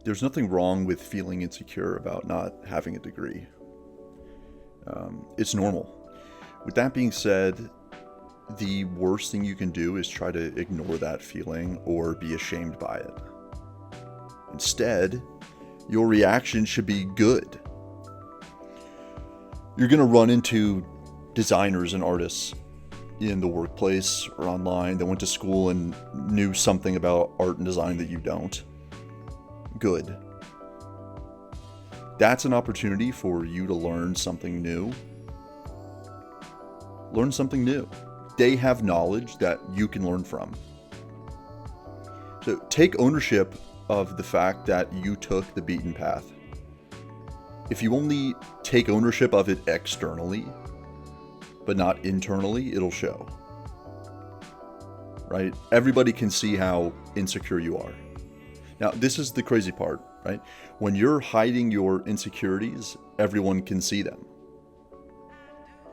There's nothing wrong with feeling insecure about not having a degree. It's normal. With that being said, the worst thing you can do is try to ignore that feeling or be ashamed by it. Instead, your reaction should be good. You're going to run into designers and artists in the workplace or online that went to school and knew something about art and design that you don't. Good. That's an opportunity for you to learn something new. Learn something new. They have knowledge that you can learn from. So take ownership of the fact that you took the beaten path. If you only take ownership of it externally, but not internally, it'll show. Right? Everybody can see how insecure you are. Now, this is the crazy part, right? When you're hiding your insecurities, everyone can see them.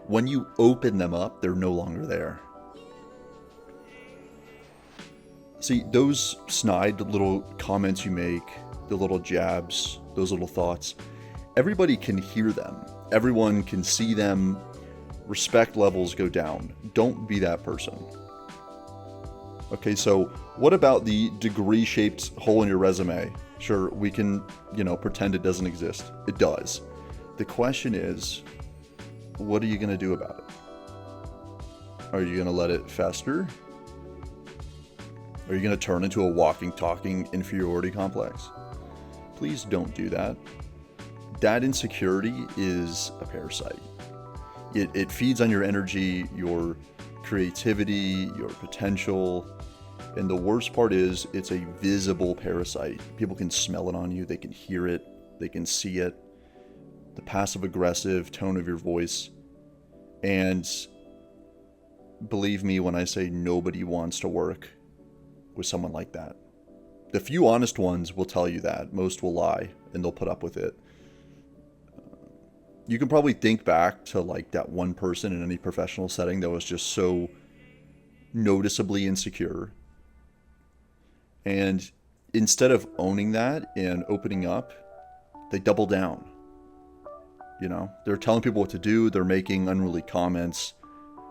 When you open them up, they're no longer there. See, those snide little comments you make, the little jabs, those little thoughts, everybody can hear them. Everyone can see them. Respect levels go down. Don't be that person. Okay, so what about the degree-shaped hole in your resume? Sure, we can, pretend it doesn't exist. It does. The question is, what are you going to do about it? Are you going to let it fester? Are you going to turn into a walking, talking inferiority complex? Please don't do that. That insecurity is a parasite. It feeds on your energy, your creativity, your potential. And the worst part is it's a visible parasite. People can smell it on you. They can hear it. They can see it. The passive aggressive tone of your voice. And believe me when I say nobody wants to work with someone like that. The few honest ones will tell you that. Most will lie and they'll put up with it. You can probably think back to like that one person in any professional setting that was just so noticeably insecure. And instead of owning that and opening up, they double down. They're telling people what to do. They're making unruly comments.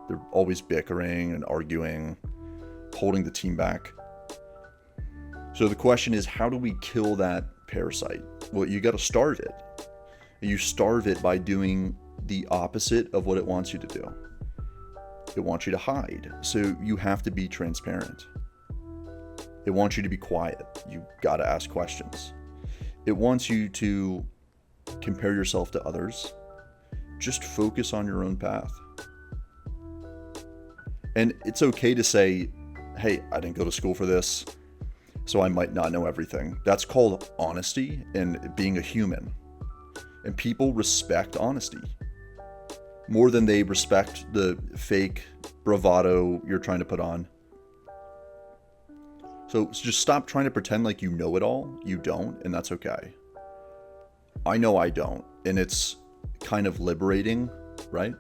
They're always bickering and arguing, holding the team back. So the question is, how do we kill that parasite? Well, you got to starve it. You starve it by doing the opposite of what it wants you to do. It wants you to hide. So you have to be transparent. It wants you to be quiet. You got to ask questions. It wants you to compare yourself to others. Just focus on your own path. And it's okay to say, hey, I didn't go to school for this, so I might not know everything. That's called honesty and being a human. And people respect honesty more than they respect the fake bravado you're trying to put on. So just stop trying to pretend like you know it all. You don't, and that's okay. I know I don't, and it's kind of liberating, right?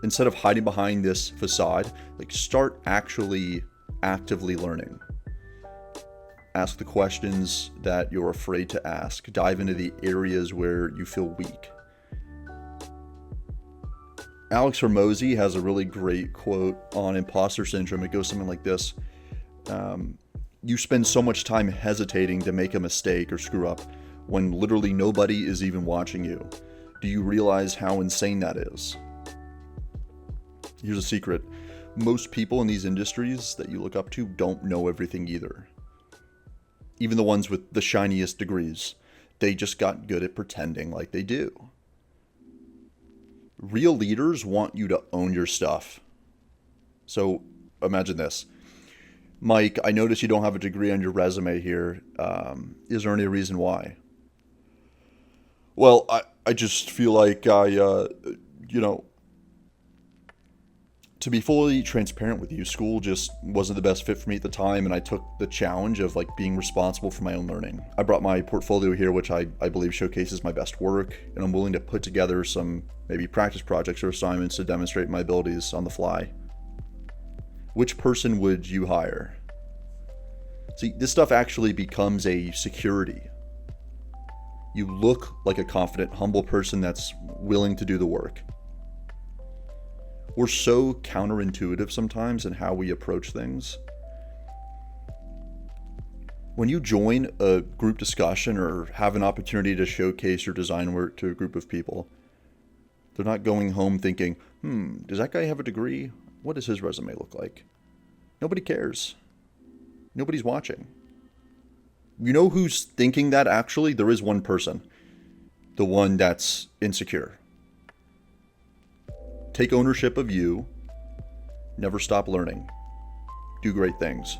Instead of hiding behind this facade, start actually actively learning. Ask the questions that you're afraid to ask. Dive into the areas where you feel weak. Alex Hormozy has a really great quote on imposter syndrome. It goes something like this. You spend so much time hesitating to make a mistake or screw up when literally nobody is even watching you. Do you realize how insane that is? Here's a secret. Most people in these industries that you look up to don't know everything either. Even the ones with the shiniest degrees. They just got good at pretending like they do. Real leaders want you to own your stuff. So imagine this. Mike, I notice you don't have a degree on your resume here. Is there any reason why? Well, I just feel like to be fully transparent with you, school just wasn't the best fit for me at the time, and I took the challenge of being responsible for my own learning. I brought my portfolio here, which I believe showcases my best work, and I'm willing to put together some maybe practice projects or assignments to demonstrate my abilities on the fly. Which person would you hire? See, this stuff actually becomes a security. You look like a confident, humble person that's willing to do the work. We're so counterintuitive sometimes in how we approach things. When you join a group discussion or have an opportunity to showcase your design work to a group of people, they're not going home thinking, does that guy have a degree? What does his resume look like? Nobody cares. Nobody's watching. You know who's thinking that actually? There is one person. The one that's insecure. Take ownership of you. Never stop learning. Do great things.